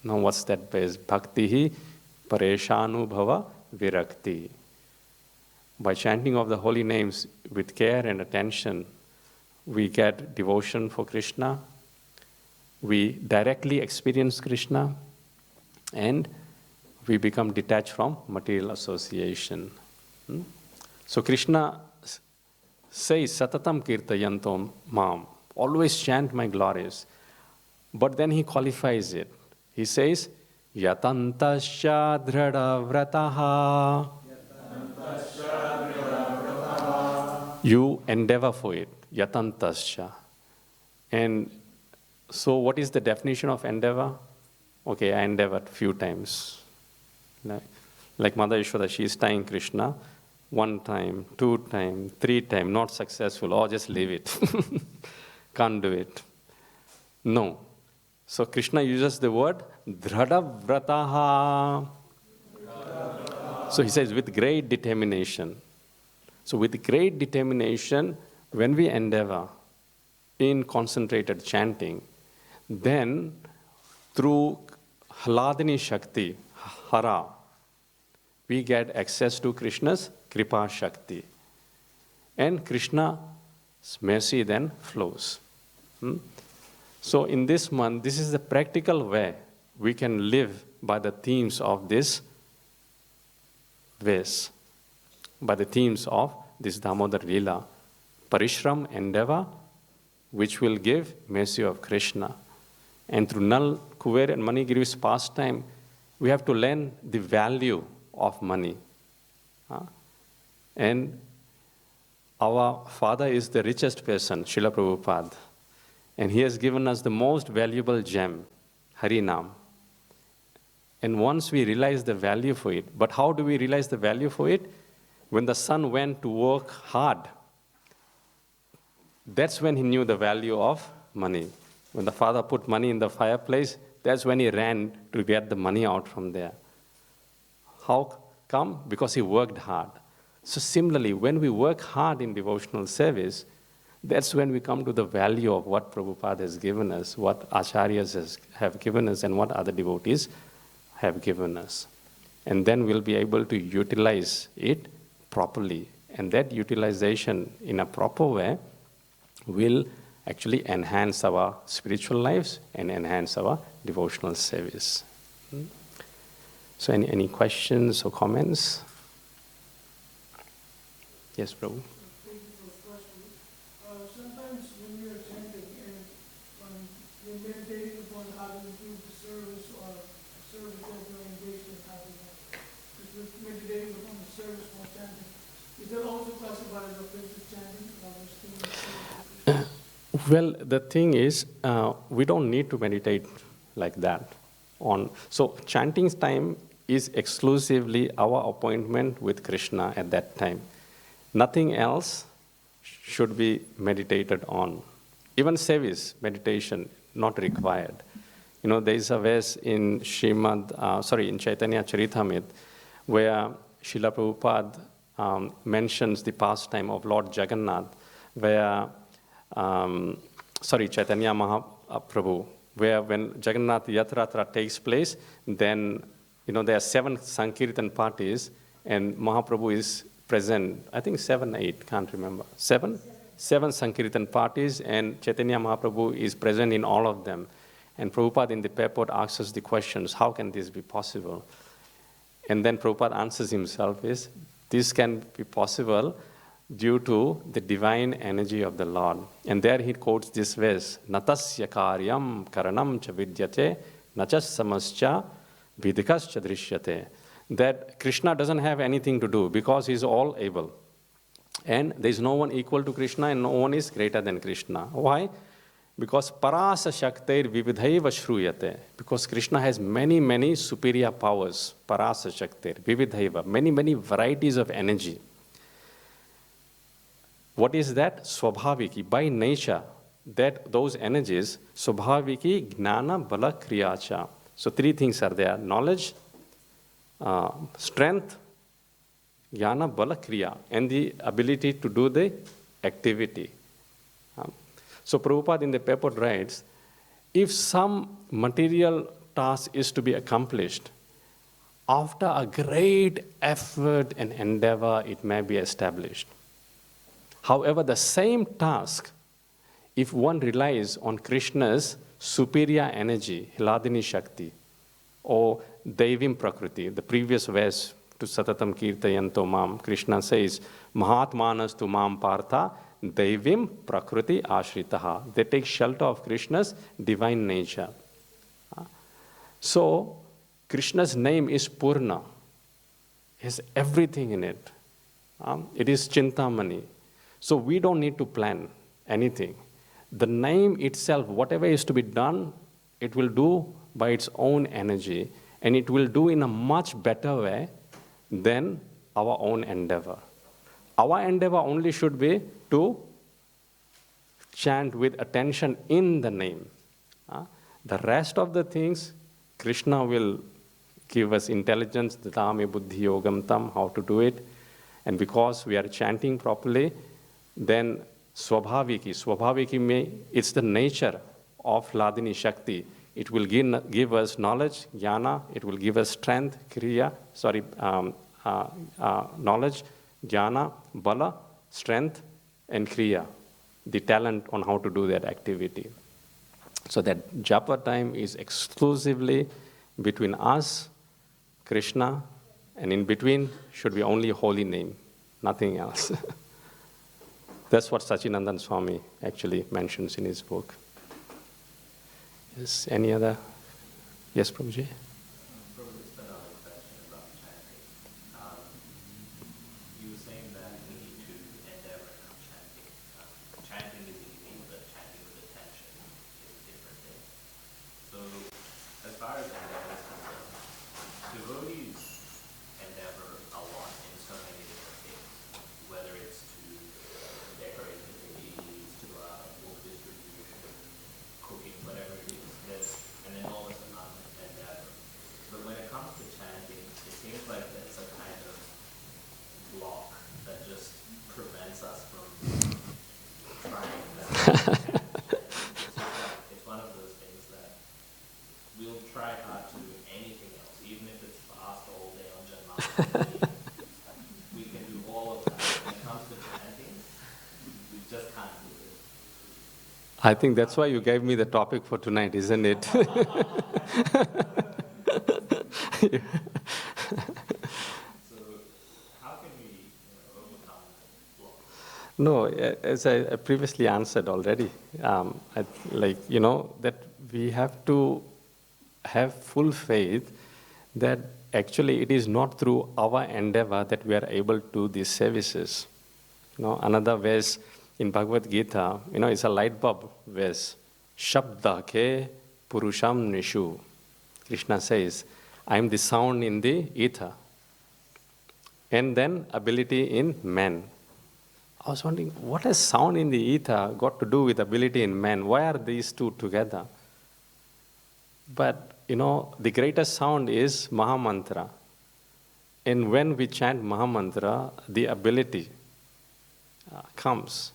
Now what's that base? Bhaktihi pareshanubhava virakti. By chanting of the holy names with care and attention, we get devotion for Krishna, we directly experience Krishna, and we become detached from material association. So Krishna says, Satatam kirtayantom mam, always chant my glories. But then he qualifies it. He says, yatantascha dhradavrataha. You endeavor for it. Yatantascha. And so what is the definition of endeavor? Okay, I endeavored a few times. Like Mother Yashoda, she is tying Krishna 1 time, 2 times, 3 times, not successful, or just leave it. Can't do it. No. So Krishna uses the word dhradavrataha. So he says, with great determination. So with great determination, when we endeavor in concentrated chanting, then through Hladini Shakti, Hara, we get access to Krishna's Kripa Shakti. And Krishna's mercy then flows. So in this month, this is the practical way we can live by the themes of this verse, by the themes of this Damodar Leela. Parishram, endeavor, which will give mercy of Krishna. And through Nal, Kuber and Manigiri's pastime, we have to learn the value of money. And Our father is the richest person, Srila Prabhupada, and he has given us the most valuable gem, Harinam. And once we realize the value for it, but how do we realize the value for it? When the son went to work hard, that's when he knew the value of money. When the father put money in the fireplace, that's when he ran to get the money out from there. How come? Because he worked hard. So similarly, when we work hard in devotional service, that's when we come to the value of what Prabhupada has given us, what Acharyas have given us, and what other devotees have given us. And then we'll be able to utilize it properly. And that utilization in a proper way will actually enhance our spiritual lives and enhance our devotional service. So any questions or comments? Yes, Prabhu. Thank you for the question. Sometimes when you're attending and when you're meditating upon how to improve the service or a service that you're engaged in, how to if you're meditating upon the service while chanting, is that also classified as offensive chanting or restraining? Well, the thing is, we don't need to meditate like that. So chanting time is exclusively our appointment with Krishna at that time. Nothing else should be meditated on. Even service, meditation, not required. You know, there is a verse in in Chaitanya Charitamrita, where Srila Prabhupada mentions the pastime of Lord Jagannath, where, Chaitanya Mahaprabhu, where when Jagannath Yatratra takes place, then, there are 7 Sankirtan parties, and Mahaprabhu is present, I think 7, 8, can't remember. 7 Sankirtan parties, and Chaitanya Mahaprabhu is present in all of them. And Prabhupada in the purport asks us the questions, how can this be possible? And then Prabhupada answers himself is, this can be possible due to the divine energy of the Lord. And there he quotes this verse, Natasya karyam karanam cha vidyate, nachas samascha vidikascha drishyate. That Krishna doesn't have anything to do because he's all able. And there is no one equal to Krishna and no one is greater than Krishna. Why? Because parasa shaktir vividhaiva shruyate. Because Krishna has many, many superior powers. Parasa shaktir, vividhaiva, many, many varieties of energy. What is that? Swabhaviki, by nature, that those energies, swabhaviki, gnana, bala, kriyacha. So 3 things are there, knowledge, strength, jnana, bala, kriya, and the ability to do the activity. So Prabhupada in the purport writes, if some material task is to be accomplished, after a great effort and endeavor, it may be established. However, the same task, if one relies on Krishna's superior energy, Hladini Shakti, or Devim Prakriti, the previous verse to Satatam Kirtayanto Mam, Krishna says, Mahatmanas tu Mam Partha, Devim Prakriti Ashritaha. They take shelter of Krishna's divine nature. So, Krishna's name is Purna. He has everything in it. It is Chintamani. So we don't need to plan anything. The name itself, whatever is to be done, it will do by its own energy, and it will do in a much better way than our own endeavor. Our endeavor only should be to chant with attention in the name. The rest of the things, Krishna will give us intelligence, Dhatame Buddhi Yogam Tam, how to do it. And because we are chanting properly, then Swabhaviki, it's the nature of Hladini Shakti. It will give us knowledge, jnana, it will give us strength, knowledge, jnana, bala, strength, and kriya, the talent on how to do that activity. So that japa time is exclusively between us, Krishna, and in between should be only holy name, nothing else. That's what Sachinandan Swami actually mentions in his book. Yes, any other? Yes, Prabhuji? You were saying that we need to endeavor far as endeavor is concerned, devotees endeavor a lot in so many different things, whether it's to decorate the deities, to book distribution, cooking, whatever it is. There's an enormous amount of endeavor. But when it comes to chanting, it seems like there's a kind of block that just prevents us from trying that. It's one of those things that we'll try hard to do anything else, even if it's fast all day on Janmashtami. We can do all of that. When it comes to chanting, we just can't do it. I think that's why you gave me the topic for tonight, isn't it? So how can we overcome that block? No, as I previously answered already, that we have to have full faith that actually it is not through our endeavor that we are able to do these services. Another verse in Bhagavad Gita, it's a light bulb verse. Shabda ke purusham nishu. Krishna says, I am the sound in the ether. And then ability in man. I was wondering, what has sound in the ether got to do with ability in man? Why are these two together? But, the greatest sound is Mahamantra. And when we chant Mahamantra, the ability comes.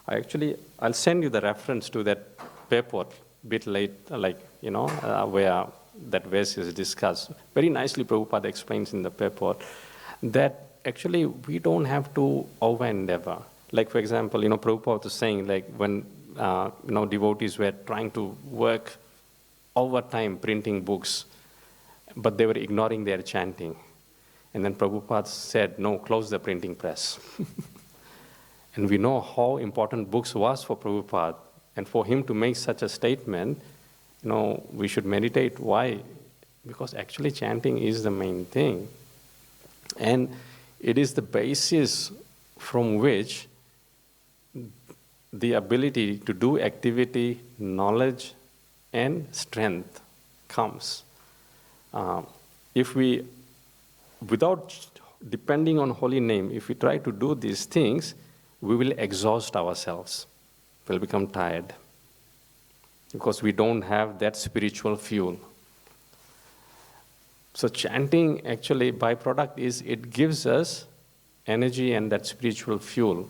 I'll send you the reference to that purport a bit late, where that verse is discussed. Very nicely Prabhupada explains in the purport that actually we don't have to over-endeavor. Like, for example, Prabhupada was saying, when, devotees were trying to work overtime printing books, but they were ignoring their chanting. And then Prabhupada said, no, close the printing press. And we know how important books was for Prabhupada. And for him to make such a statement, we should meditate. Why? Because actually chanting is the main thing. And it is the basis from which the ability to do activity, knowledge, and strength comes. If we, without depending on holy name, if we try to do these things, we will exhaust ourselves. We'll become tired because we don't have that spiritual fuel. So chanting, actually, byproduct is it gives us energy and that spiritual fuel,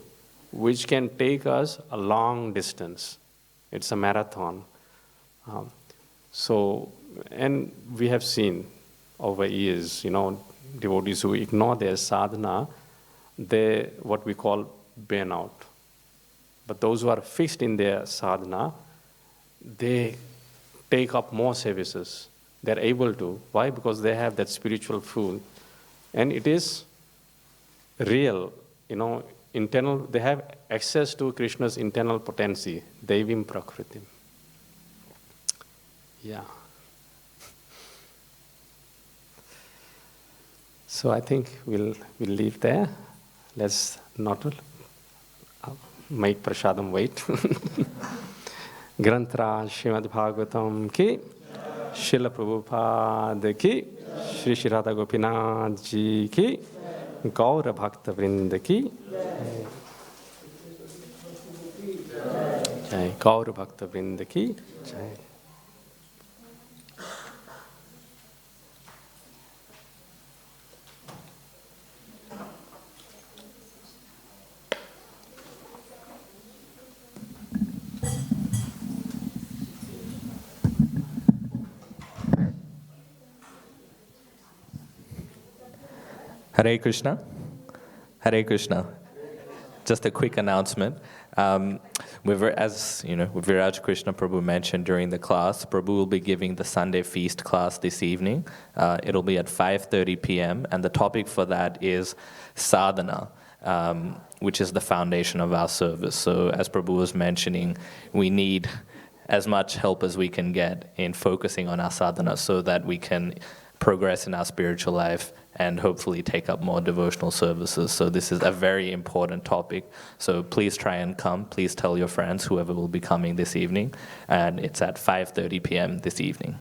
which can take us a long distance. It's a marathon. And we have seen over years, devotees who ignore their sadhana, they what we call burnout. But those who are fixed in their sadhana, they take up more services. They're able to. Why? Because they have that spiritual fuel. And it is real, internal. They have access to Krishna's internal potency, Devim Prakritim. Yeah. So I think we'll leave there. Let's not make Prasadam wait. Grantra Srimad Bhagavatam ki, Srila Prabhupada ki, Shri Shri Radha Gopinath ji ki, Gaura Bhakta Vrinda ki, Jai Gaura Bhakta Vrinda ki, Jai. Hare Krishna. Hare Krishna. Just a quick announcement. As Viraj Krishna Prabhu mentioned during the class, Prabhu will be giving the Sunday feast class this evening. It'll be at 5:30 p.m. and the topic for that is sadhana, which is the foundation of our service. So as Prabhu was mentioning, we need as much help as we can get in focusing on our sadhana so that we can progress in our spiritual life and hopefully take up more devotional services. So this is a very important topic. So please try and come. Please tell your friends, whoever will be coming this evening. And it's at 5:30 p.m. this evening.